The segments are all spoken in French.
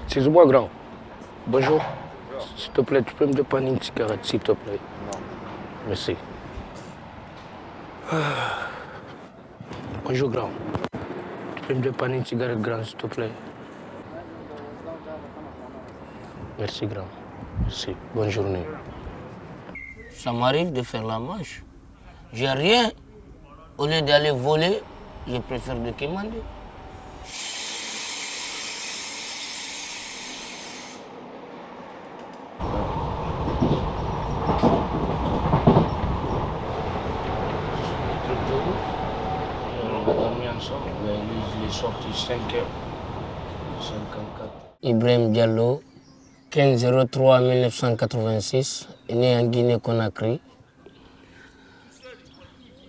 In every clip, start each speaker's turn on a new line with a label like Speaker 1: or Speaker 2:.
Speaker 1: Excuse-moi, grand. Bonjour. S'il te plaît, tu peux me dépanner une cigarette, s'il te plaît? Non. Merci. Bonjour, grand. Tu peux me dépanner une cigarette, grand, s'il te plaît? Merci, grand. Merci. Bonne journée. Ça m'arrive de faire la manche. J'ai rien. Au lieu d'aller voler, je préfère de quémander. Il est sorti 5h54. Ibrahim Diallo, 15-03-1986, est né en Guinée-Conakry.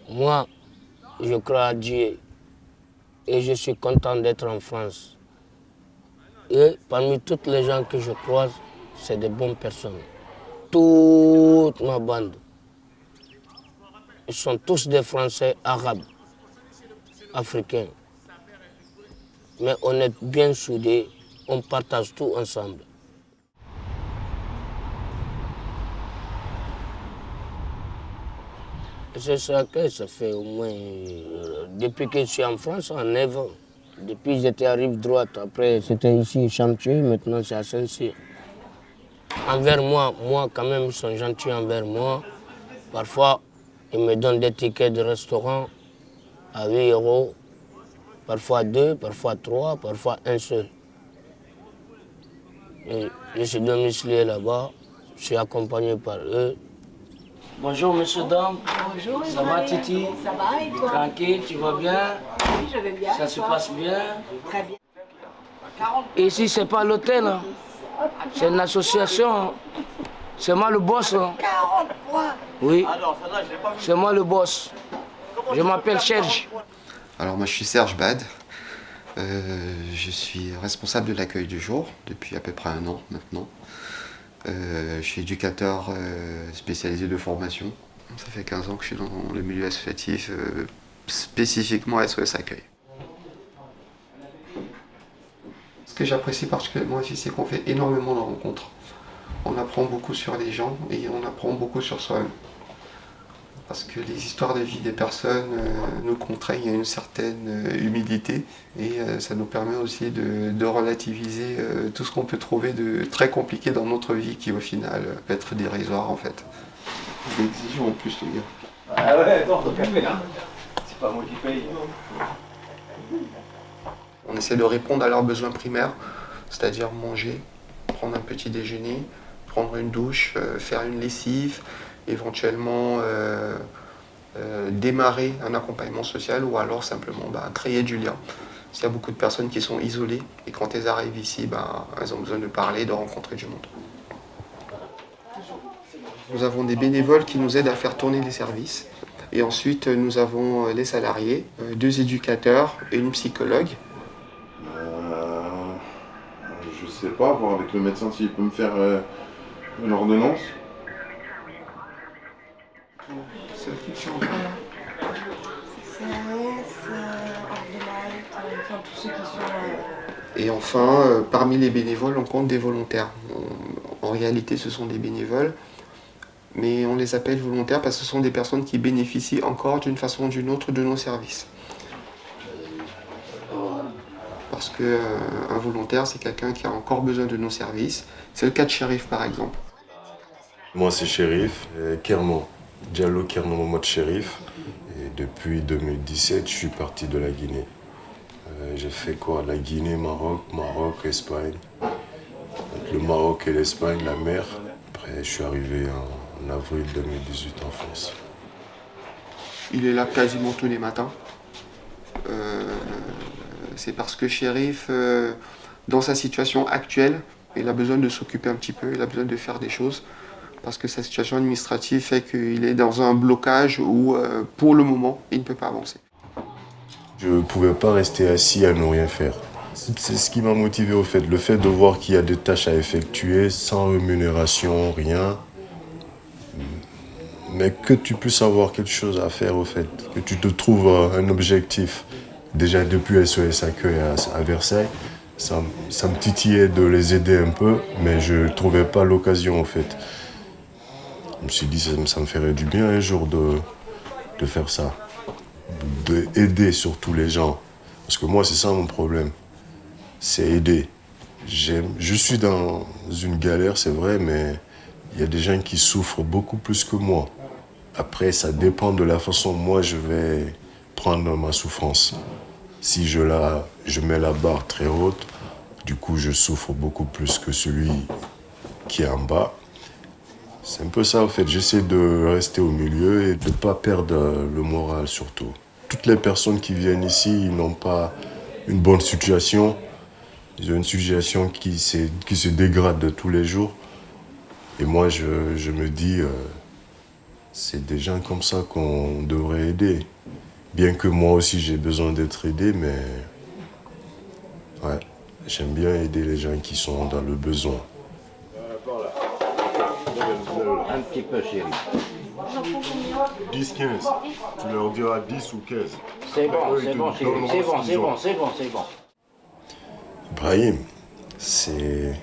Speaker 1: Moi, je crois à Dieu et je suis content d'être en France. Et parmi toutes les gens que je croise, c'est des bonnes personnes. Toute ma bande, ils sont tous des Français arabes, africains. Mais on est bien soudés, on partage tout ensemble. C'est ça que ça fait au moins, depuis que je suis en France, en 9 ans. Depuis j'étais à rive droite, après c'était ici Champion, maintenant c'est à Saint-Cyr. Envers moi quand même, ils sont gentils envers moi. Parfois, ils me donnent des tickets de restaurant à 8 €. Parfois 2, parfois 3, parfois un seul. Et je suis domicilié là-bas, je suis accompagné par eux. Bonjour, monsieur, dame.
Speaker 2: Bonjour,
Speaker 1: ça va, Titi?
Speaker 2: Ça va et toi?
Speaker 1: Tranquille, tu vas bien?
Speaker 2: Oui, je vais bien.
Speaker 1: Ça se passe bien?
Speaker 2: Très bien.
Speaker 1: Et ici, c'est pas l'hôtel, hein. C'est une association. Hein. C'est moi le boss. Hein.
Speaker 2: 40 points.
Speaker 1: Oui, c'est moi le boss. Je m'appelle Serge.
Speaker 3: Alors moi je suis Serge Bad, je suis responsable de l'accueil du jour depuis à peu près 1 an maintenant. Je suis éducateur spécialisé de formation. Ça fait 15 ans que je suis dans le milieu associatif, spécifiquement SOS Accueil. Ce que j'apprécie particulièrement ici, c'est qu'on fait énormément de rencontres. On apprend beaucoup sur les gens et on apprend beaucoup sur soi-même. Parce que les histoires de vie des personnes nous contraignent à une certaine humilité et ça nous permet aussi de relativiser tout ce qu'on peut trouver de très compliqué dans notre vie qui au final peut être dérisoire en fait. C'est exigeant en plus les gars.
Speaker 4: Ah ouais, attends, faut calmer là. C'est pas moi qui paye.
Speaker 3: On essaie de répondre à leurs besoins primaires, c'est-à-dire manger, prendre un petit déjeuner, prendre une douche, faire une lessive, éventuellement démarrer un accompagnement social ou alors simplement créer du lien. S'il y a beaucoup de personnes qui sont isolées et quand elles arrivent ici, elles ont besoin de parler, de rencontrer du monde. Nous avons des bénévoles qui nous aident à faire tourner les services. Et ensuite, nous avons les salariés, 2 éducateurs et une psychologue.
Speaker 5: Je sais pas, voir avec le médecin s'il peut me faire une ordonnance.
Speaker 3: C'est
Speaker 2: tous ceux qui sont...
Speaker 3: Et enfin, parmi les bénévoles, on compte des volontaires. En réalité, ce sont des bénévoles, mais on les appelle volontaires parce que ce sont des personnes qui bénéficient encore d'une façon ou d'une autre de nos services. Parce qu'un volontaire, c'est quelqu'un qui a encore besoin de nos services. C'est le cas de Chérif, par exemple.
Speaker 5: Moi, c'est Chérif, Kerno, Diallo Kerno Mohamed Chérif. Et depuis 2017, je suis parti de la Guinée. J'ai fait quoi? La Guinée, Maroc, Espagne. Entre le Maroc et l'Espagne, la mer. Après, je suis arrivé en avril 2018 en France.
Speaker 3: Il est là quasiment tous les matins. C'est parce que Chérif, dans sa situation actuelle, il a besoin de s'occuper un petit peu, il a besoin de faire des choses. Parce que sa situation administrative fait qu'il est dans un blocage où, pour le moment, il ne peut pas avancer.
Speaker 5: Je ne pouvais pas rester assis à ne rien faire. C'est ce qui m'a motivé au fait. Le fait de voir qu'il y a des tâches à effectuer sans rémunération, rien. Mais que tu puisses avoir quelque chose à faire au fait. Que tu te trouves un objectif. Déjà depuis SOS Accueil à Versailles, ça me titillait de les aider un peu, mais je ne trouvais pas l'occasion en fait. Je me suis dit, ça me ferait du bien un jour de faire ça, d'aider surtout les gens. Parce que moi, c'est ça mon problème, c'est aider. Je suis dans une galère, c'est vrai, mais il y a des gens qui souffrent beaucoup plus que moi. Après, ça dépend de la façon dont moi je vais prendre ma souffrance. Si je mets la barre très haute, du coup, je souffre beaucoup plus que celui qui est en bas. C'est un peu ça, en fait. J'essaie de rester au milieu et de ne pas perdre le moral, surtout. Toutes les personnes qui viennent ici, ils n'ont pas une bonne situation. Ils ont une situation qui se dégrade tous les jours. Et moi, je me dis, c'est des gens comme ça qu'on devrait aider. Bien que moi aussi, j'ai besoin d'être aidé, mais ouais, j'aime bien aider les gens qui sont dans le besoin.
Speaker 4: Un petit peu, chérie.
Speaker 5: 10, 15. Tu leur diras 10 ou 15.
Speaker 4: C'est bon, chérie. C'est bon.
Speaker 5: Ibrahim, c'est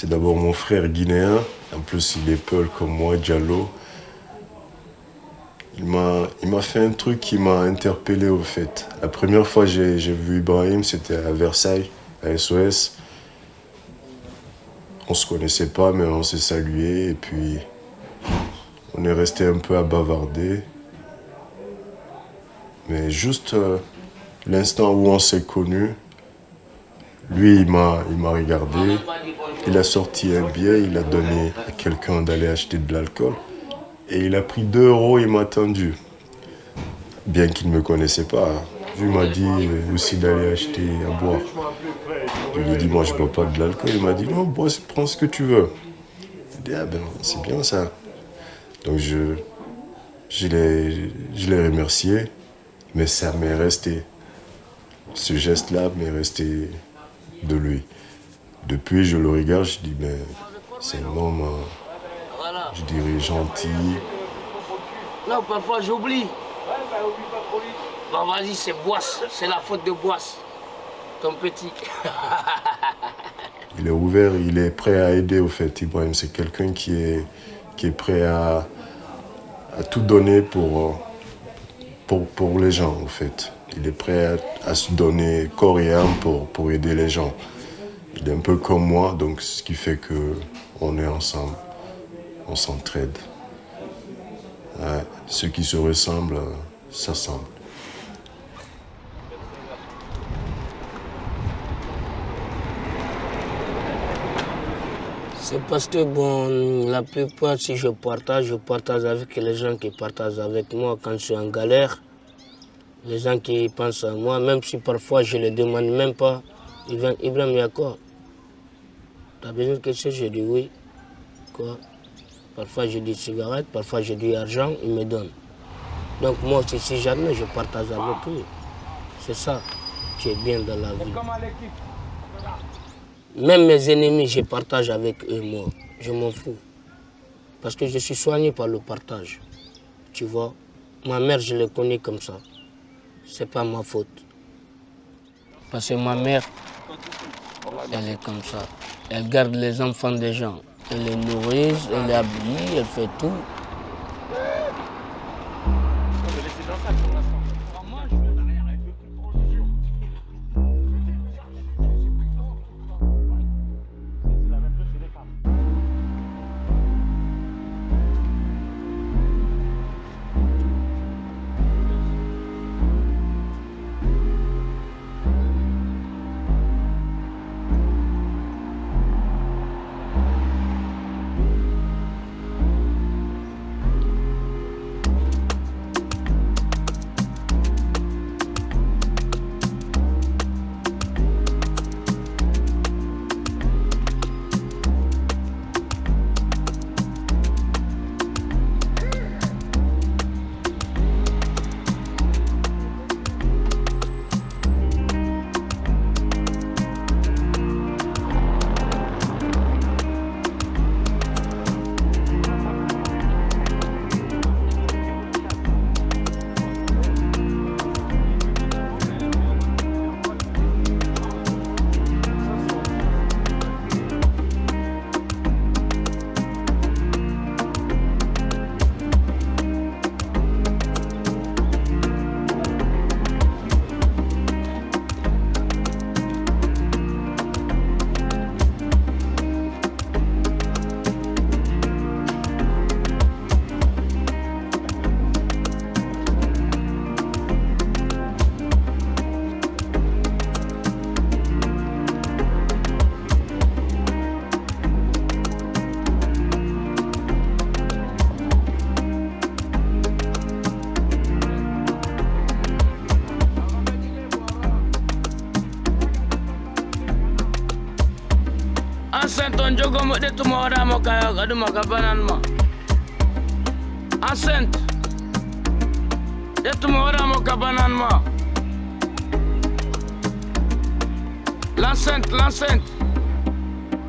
Speaker 5: d'abord mon frère guinéen. En plus, il est peul comme moi, Diallo. Il m'a fait un truc qui m'a interpellé au fait. La première fois que j'ai vu Ibrahim, c'était à Versailles, à SOS. On se connaissait pas, mais on s'est salué et puis on est resté un peu à bavarder. Mais juste l'instant où on s'est connus, lui, il m'a regardé. Il a sorti un billet, il a donné à quelqu'un d'aller acheter de l'alcool. Et il a pris 2 €, il m'a tendu. Bien qu'il ne me connaissait pas. Il m'a dit aussi d'aller acheter à boire. Je lui ai dit, moi je ne bois pas de l'alcool. Il m'a dit, non, bois, prends ce que tu veux. J'ai dit, ah ben c'est bien ça. Donc je l'ai remercié, mais ça m'est resté. Ce geste-là m'est resté de lui. Depuis, je le regarde, je dis, mais c'est un homme, je dirais, gentil.
Speaker 1: Non, parfois j'oublie. Bah vas-y, c'est Boisse, c'est la faute de Boisse, ton petit.
Speaker 5: Il est ouvert, il est prêt à aider au fait, Ibrahim. C'est quelqu'un qui est prêt à tout donner pour les gens, au fait. Il est prêt à se donner corps et âme pour aider les gens. Il est un peu comme moi, donc ce qui fait qu'on est ensemble, on s'entraide. Ouais, ceux qui se ressemblent s'assemblent.
Speaker 1: C'est parce que, bon, la plupart, si je partage avec les gens qui partagent avec moi quand je suis en galère. Les gens qui pensent à moi, même si parfois je ne les demande même pas. Ibrahim, il y a quoi? Tu as besoin de quelque chose? Je dis oui. Quoi? Parfois je dis cigarette, parfois je dis argent, ils me donnent. Donc moi aussi, si jamais je partage avec eux, c'est ça qui est bien dans la vie. Même mes ennemis, je partage avec eux, moi. Je m'en fous. Parce que je suis soigné par le partage. Tu vois? Ma mère, je l'ai connue comme ça. C'est pas ma faute. Parce que ma mère, elle est comme ça. Elle garde les enfants des gens. Elle les nourrit, elle les habille, elle fait tout. jogo mo de tuma wada mo kaya gadu magabanan ma. Enceinte. De tuma wada mo kabanan ma. L'enceinte, l'enceinte.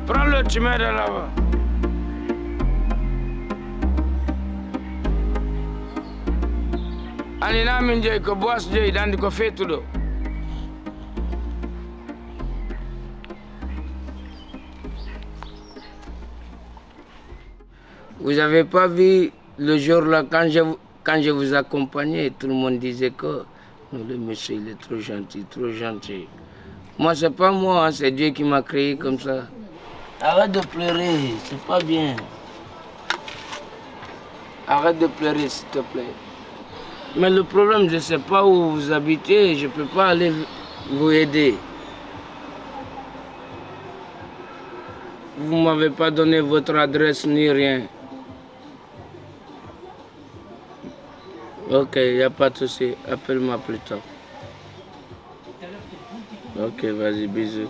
Speaker 1: Prends-le, tu mets de là-bas. Alina minje ko boss je dandi ko fetudo. Vous n'avez pas vu le jour-là, quand je vous accompagnais, tout le monde disait que le monsieur il est trop gentil, trop gentil. Moi, c'est pas moi, hein, c'est Dieu qui m'a créé comme ça. Arrête de pleurer, c'est pas bien. Arrête de pleurer, s'il te plaît. Mais le problème, je ne sais pas où vous habitez, je ne peux pas aller vous aider. Vous ne m'avez pas donné votre adresse ni rien. Ok, il n'y a pas de souci. Appelle-moi plus tard. Ok, vas-y, bisous.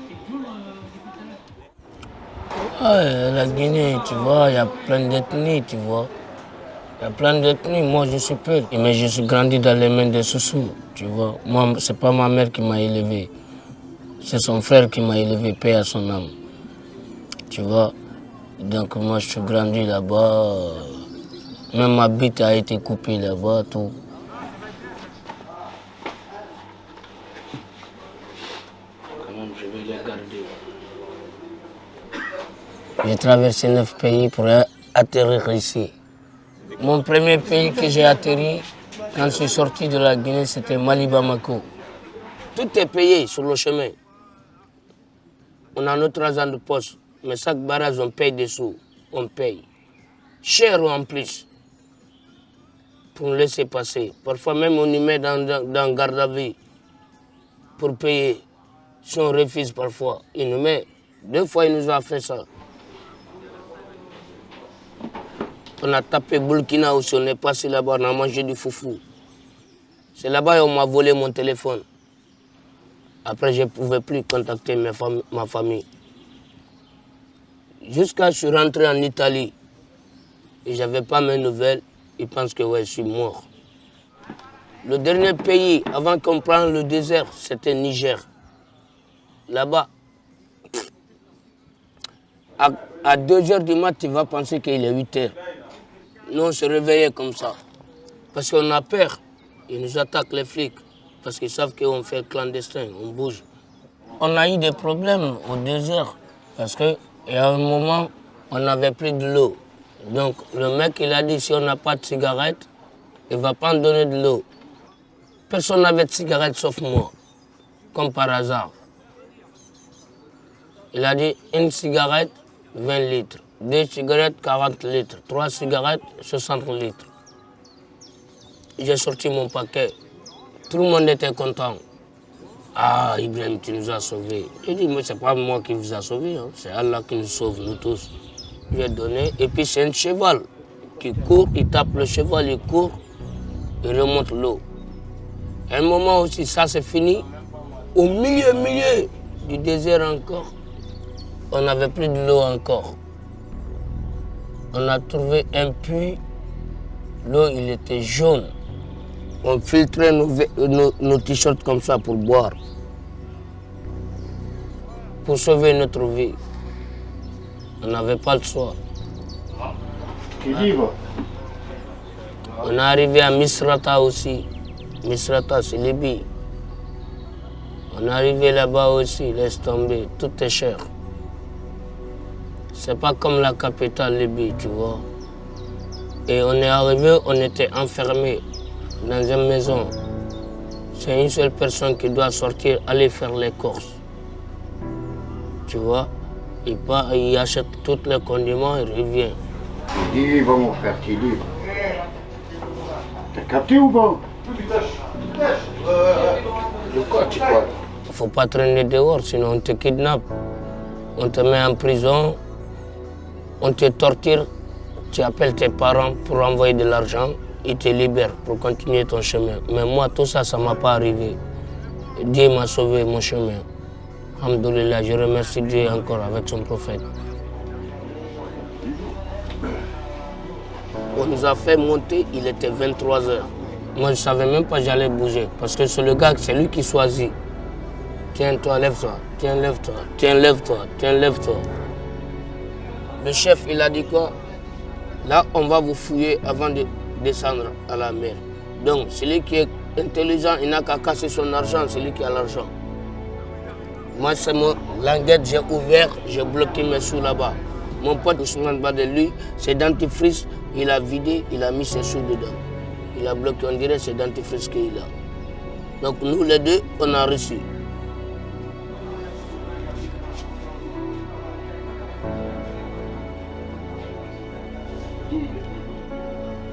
Speaker 1: Ouais, la Guinée, tu vois, il y a plein d'ethnies, tu vois. Il y a plein d'ethnies. Moi, je suis peu. Mais je suis grandi dans les mains des Soussous, tu vois. Moi, c'est pas ma mère qui m'a élevé. C'est son frère qui m'a élevé, paix à son âme. Tu vois. Donc, moi, je suis grandi là-bas. Même ma bite a été coupée là-bas, tout. Quand même, je vais les garder. J'ai traversé 9 pays pour atterrir ici. Mon premier pays que j'ai atterri, quand je suis sorti de la Guinée, c'était Mali Bamako. Tout est payé sur le chemin. On a notre argent de poste, mais chaque barrage, on paye des sous. On paye. Cher en plus. Pour nous laisser passer. Parfois même on nous met dans garde à vue pour payer. Si on refuse parfois, il nous met. 2 fois il nous a fait ça. On a tapé Burkina aussi, on est passé là-bas, on a mangé du foufou. C'est là-bas qu'on m'a volé mon téléphone. Après je ne pouvais plus contacter ma famille. Jusqu'à ce que je suis rentré en Italie. Et je n'avais pas mes nouvelles. Ils pensent que ouais, je suis mort. Le dernier pays, avant qu'on prenne le désert, c'était Niger. Là-bas, à 2 h du mat, tu vas penser qu'il est 8 h. Nous, on se réveillait comme ça. Parce qu'on a peur. Ils nous attaquent, les flics. Parce qu'ils savent qu'on fait clandestin, on bouge. On a eu des problèmes au désert. Parce qu'il y a un moment, on n'avait plus de l'eau. Donc le mec, il a dit, si on n'a pas de cigarette, il ne va pas en donner de l'eau. Personne n'avait de cigarette sauf moi, comme par hasard. Il a dit, 1 cigarette, 20 litres. 2 cigarettes, 40 litres. 3 cigarettes, 60 litres. J'ai sorti mon paquet. Tout le monde était content. Ah, Ibrahim, tu nous as sauvés. J'ai dit, mais ce n'est pas moi qui vous a sauvés, hein. C'est Allah qui nous sauve, nous tous. Je lui ai donné. Et puis c'est un cheval qui court, il tape le cheval, il court, il remonte l'eau. À un moment aussi, ça c'est fini. Au milieu du désert encore, on n'avait plus de l'eau encore. On a trouvé un puits, l'eau il était jaune. On filtrait nos t-shirts comme ça pour boire. Pour sauver notre vie. On n'avait pas le choix. On est arrivé à Misrata aussi. Misrata, c'est Libye. On est arrivé là-bas aussi, laisse tomber, tout est cher. C'est pas comme la capitale Libye, tu vois. Et on est arrivé, on était enfermés dans une maison. C'est une seule personne qui doit sortir, aller faire les courses. Tu vois, il achète tous les condiments, il revient.
Speaker 6: Tu es libre, mon frère, tu es libre. T'as capté ou pas?
Speaker 1: De quoi tu parles? Il ne faut pas traîner dehors, sinon on te kidnappe. On te met en prison, on te torture, tu appelles tes parents pour envoyer de l'argent, ils te libèrent pour continuer ton chemin. Mais moi, tout ça, ça ne m'a pas arrivé. Dieu m'a sauvé mon chemin. Alhamdoulilah, je remercie Dieu encore avec son prophète. On nous a fait monter, il était 23 h. Moi, je ne savais même pas que j'allais bouger. Parce que c'est le gars, c'est lui qui choisit. Tiens, toi, lève-toi. Tiens, lève-toi. Tiens, lève-toi. Tiens, lève-toi. Le chef, il a dit quoi? Là, on va vous fouiller avant de descendre à la mer. Donc, celui qui est intelligent, il n'a qu'à casser son argent, celui qui a l'argent. Moi, c'est mon languette, j'ai ouvert, j'ai bloqué mes sous là-bas. Mon pote Ousmane Baldé, lui, c'est dentifrice, il a vidé, il a mis ses sous dedans. Il a bloqué, on dirait c'est dentifrice qu'il a. Donc nous les deux, on a reçu.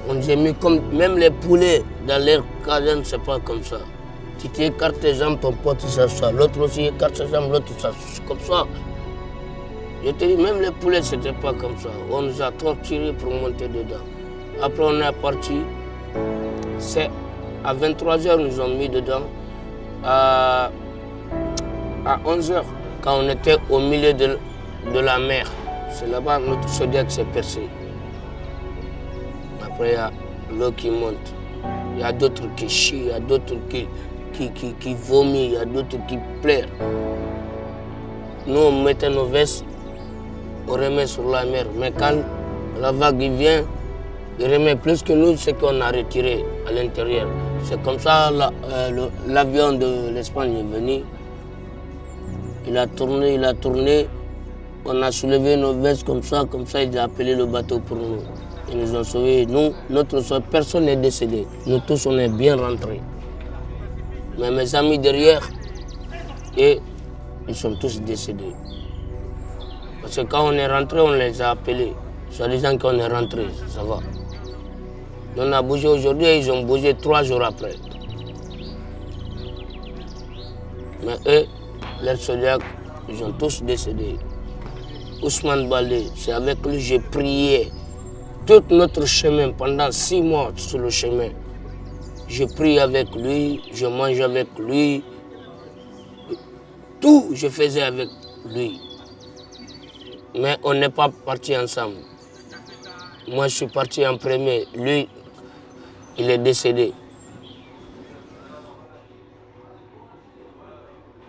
Speaker 1: On nous a mis comme, même les poulets dans leur caserne, c'est pas comme ça. Si tu écartes tes jambes, ton pote il s'assoit. L'autre aussi écarte ses jambes, l'autre il s'assoit. Comme ça. Je te dis, même les poulets, c'était pas comme ça. On nous a torturés pour monter dedans. Après, on est parti. C'est à 23 h, nous ont mis dedans. À 11 h, quand on était au milieu de la mer, c'est là-bas que notre Sodec s'est percé. Après, il y a l'eau qui monte. Il y a d'autres qui chient, il y a d'autres qui vomissent, il y a d'autres qui pleurent. Nous, on mettait nos vestes, on remet sur la mer. Mais quand la vague vient, il remet plus que nous ce qu'on a retiré à l'intérieur. C'est comme ça l'avion de l'Espagne est venu. Il a tourné. On a soulevé nos vestes comme ça, il a appelé le bateau pour nous. Ils nous ont sauvés. Nous, personne n'est décédé. Nous tous, on est bien rentrés. Mais mes amis derrière, ils sont tous décédés. Parce que quand on est rentré, on les a appelés. Soit disant qu'on est rentré, ça va. On a bougé aujourd'hui et ils ont bougé 3 jours après. Mais eux, leurs soldats, ils ont tous décédé. Ousmane Baldé, c'est avec lui que j'ai prié tout notre chemin pendant 6 mois sur le chemin. Je prie avec lui, je mange avec lui. Tout, je faisais avec lui. Mais on n'est pas partis ensemble. Moi, je suis parti en premier. Lui, il est décédé.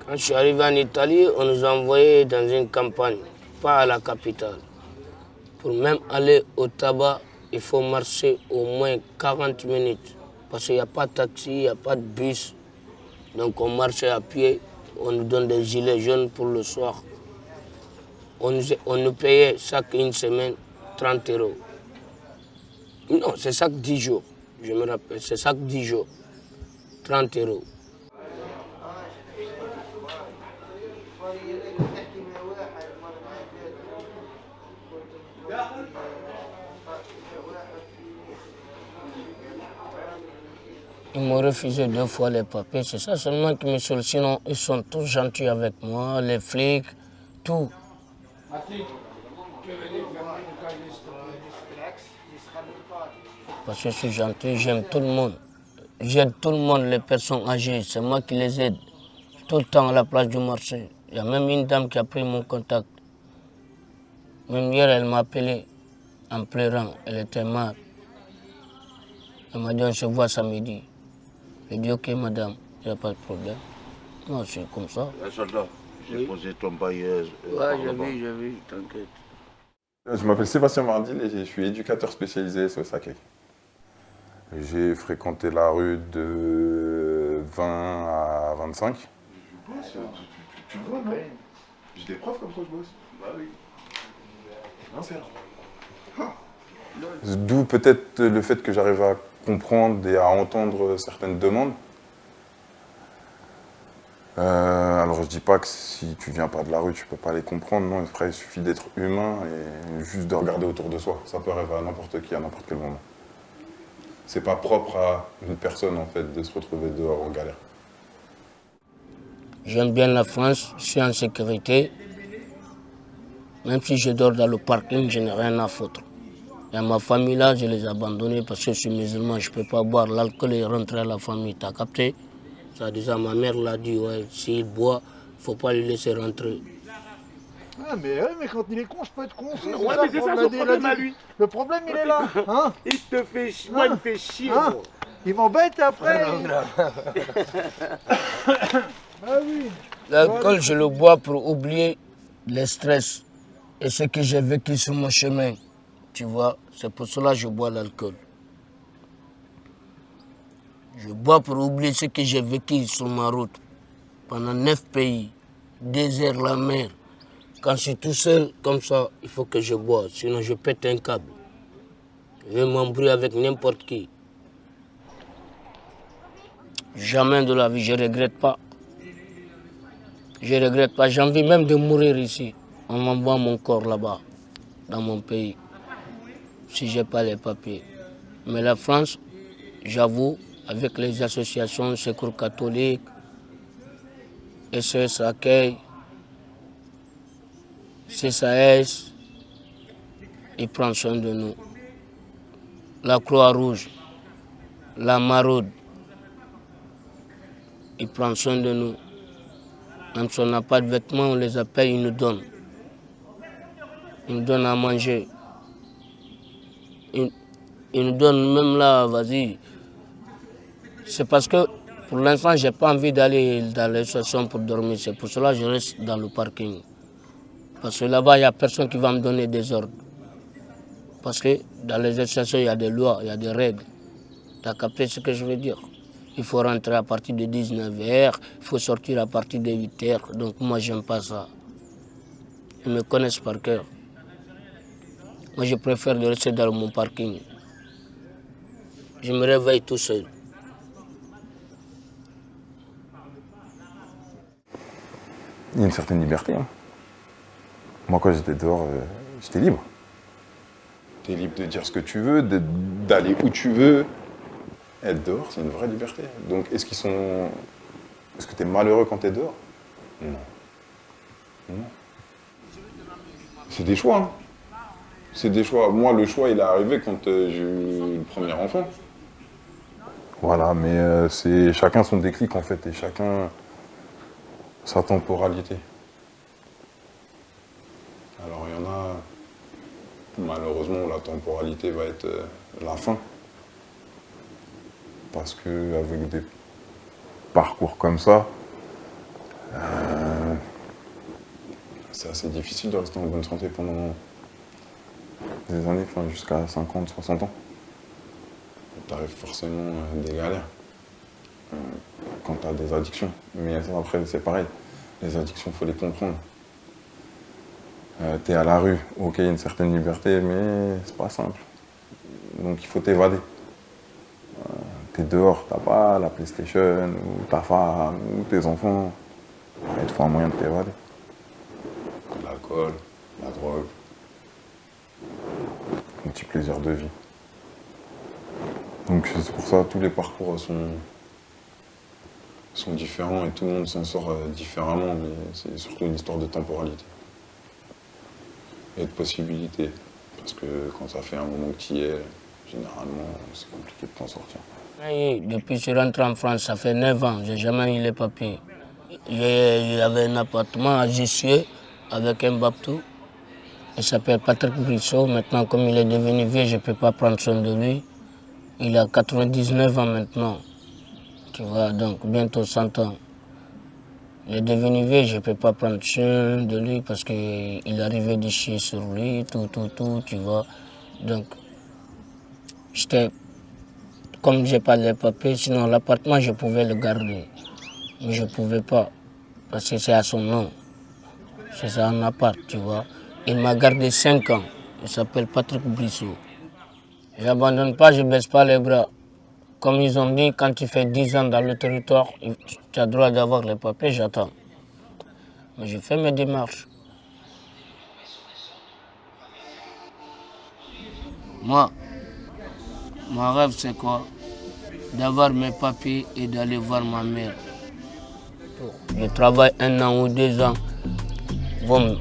Speaker 1: Quand je suis arrivé en Italie, on nous a envoyés dans une campagne, pas à la capitale. Pour même aller au tabac, il faut marcher au moins 40 minutes. Parce qu'il n'y a pas de taxi, il n'y a pas de bus. Donc on marchait à pied, on nous donne des gilets jaunes pour le soir. On nous payait chaque une semaine 30 €. Non, c'est chaque 10 jours. Je me rappelle, c'est chaque 10 jours. 30 €. Ils m'ont refusé 2 fois les papiers, c'est ça seulement qui me saoule. Sinon, ils sont tous gentils avec moi, les flics, tout. Parce que je suis gentil, j'aime tout le monde. J'aide tout le monde, les personnes âgées, c'est moi qui les aide. Tout le temps à la place du marché. Il y a même une dame qui a pris mon contact. Même hier, elle m'a appelé en pleurant, elle était mal. Elle m'a dit on se voit samedi. J'ai dit ok madame, il n'y a pas de problème. Non, c'est comme ça.
Speaker 7: Soldat, j'ai posé ton bailleuse.
Speaker 1: Ouais, j'ai vu, t'inquiète.
Speaker 8: Je m'appelle Sébastien Mardil et je suis éducateur spécialisé sur Saclay. J'ai fréquenté la rue de 20 à 25.
Speaker 9: Je bosse, tu le vois, non? J'ai des preuves comme quoi je bosse. Bah oui. Non, c'est
Speaker 8: D'où peut-être le fait que j'arrive à comprendre et à entendre certaines demandes. Alors je dis pas que si tu viens pas de la rue, tu peux pas les comprendre, non, après il suffit d'être humain et juste de regarder autour de soi. Ça peut arriver à n'importe qui, à n'importe quel moment. C'est pas propre à une personne en fait de se retrouver dehors en galère.
Speaker 1: J'aime bien la France, je suis en sécurité. Même si je dors dans le parking, je n'ai rien à foutre. Et ma famille là, je les ai abandonnés parce que je suis musulman, je ne peux pas boire l'alcool et rentrer à la famille, t'as capté? Ça déjà ma mère l'a dit, ouais, s'il boit, il ne faut pas le laisser rentrer.
Speaker 10: Ah mais quand il est con, je peux être con aussi.
Speaker 4: Ouais, mais c'est ça son problème à lui.
Speaker 10: Le problème, il est là. Hein,
Speaker 4: Il te fait chier. Moi, il me fait chier.
Speaker 10: hein,
Speaker 4: gros.
Speaker 10: il m'embête après. Ah oui.
Speaker 1: L'alcool, je le bois pour oublier le stress et ce que j'ai vécu sur mon chemin. Tu vois, c'est pour cela que je bois l'alcool. Je bois pour oublier ce que j'ai vécu sur ma route. Pendant 9 pays, désert, la mer. Quand je suis tout seul, comme ça, il faut que je bois, sinon je pète un câble. Je vais m'embrouiller avec n'importe qui. Jamais de la vie, je ne regrette pas. Je ne regrette pas, j'ai envie même de mourir ici. On m'envoie mon corps là-bas, dans mon pays, si je n'ai pas les papiers. Mais la France, j'avoue, avec les associations, Secours catholique, SOS Accueil, CSAS, ils prennent soin de nous. La Croix-Rouge, la Maraude, ils prennent soin de nous. Même si on n'a pas de vêtements, on les appelle, ils nous donnent. Ils nous donnent à manger. Ils nous donnent même là, vas-y. C'est parce que pour l'instant, je n'ai pas envie d'aller dans les stations pour dormir. C'est pour cela que je reste dans le parking. Parce que là-bas, il n'y a personne qui va me donner des ordres. Parce que dans les stations, il y a des lois, il y a des règles. Tu as capté ce que je veux dire? Il faut rentrer à partir de 19h, il faut sortir à partir de 8h. Donc moi, j'aime pas ça. Ils me connaissent par cœur. Moi, je préfère de rester dans mon parking. Je me réveille tout seul.
Speaker 8: Il y a une certaine liberté. Hein. Moi, quand j'étais dehors, j'étais libre. Tu es libre de dire ce que tu veux, d'aller où tu veux. Être dehors, c'est une vraie liberté. Donc, est-ce que tu es malheureux quand tu es dehors? Non. Non. C'est des choix. Hein. C'est des choix. Moi, le choix, il est arrivé quand j'ai eu le premier enfant. Voilà, mais c'est chacun son déclic, en fait, et chacun sa temporalité. Alors, il y en a, malheureusement, la temporalité va être la fin. Parce qu'avec des parcours comme ça, c'est assez difficile de rester en bonne santé pendant des années, enfin, jusqu'à 50, 60 ans. Tu arrives forcément des galères quand tu as des addictions. Mais ça, après, c'est pareil. Les addictions, il faut les comprendre. Tu es à la rue, ok, il y a une certaine liberté, mais c'est pas simple. Donc il faut t'évader. T'es dehors, t'as pas la PlayStation, ou ta femme, ou tes enfants. Il te faut un moyen de t'évader. L'alcool, la drogue, un petit plaisir de vie. Donc c'est pour ça que tous les parcours sont différents et tout le monde s'en sort différemment, mais c'est surtout une histoire de temporalité et de possibilité. Parce que quand ça fait un moment que tu y es, généralement, c'est compliqué de t'en sortir.
Speaker 1: Depuis que je suis rentré en France, ça fait 9 ans, je n'ai jamais eu les papiers. J'avais un appartement à Jussieu avec un Baptou. Il s'appelle Patrick Brissot. Maintenant, comme il est devenu vieux, je ne peux pas prendre soin de lui. Il a 99 ans maintenant. Tu vois, donc bientôt 100 ans. Il est devenu vieux, je ne peux pas prendre soin de lui parce qu'il arrivait de chier sur lui, tout, tu vois. Donc, comme je n'ai pas les papiers, sinon l'appartement, je pouvais le garder. Mais je ne pouvais pas, parce que c'est à son nom. C'est un appart, tu vois. Il m'a gardé 5 ans. Il s'appelle Patrick Brissot. Je n'abandonne pas, je ne baisse pas les bras. Comme ils ont dit, quand tu fais 10 ans dans le territoire, tu as le droit d'avoir les papiers, j'attends. Mais je fais mes démarches. Moi, mon rêve, c'est quoi? D'avoir mes papiers et d'aller voir ma mère. Je travaille 1 an ou 2 ans. Bon,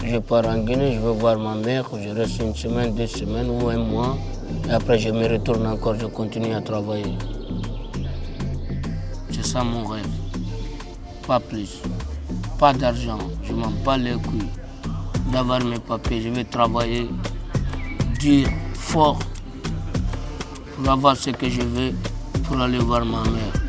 Speaker 1: je pars en Guinée, je veux voir ma mère. Je reste 1 semaine, 2 semaines ou 1 mois. Et après, je me retourne encore, je continue à travailler. C'est ça mon rêve. Pas plus. pas d'argent, je m'en bats les couilles d'avoir mes papiers. Je vais travailler dur, fort, pour avoir ce que je veux, pour aller voir ma mère.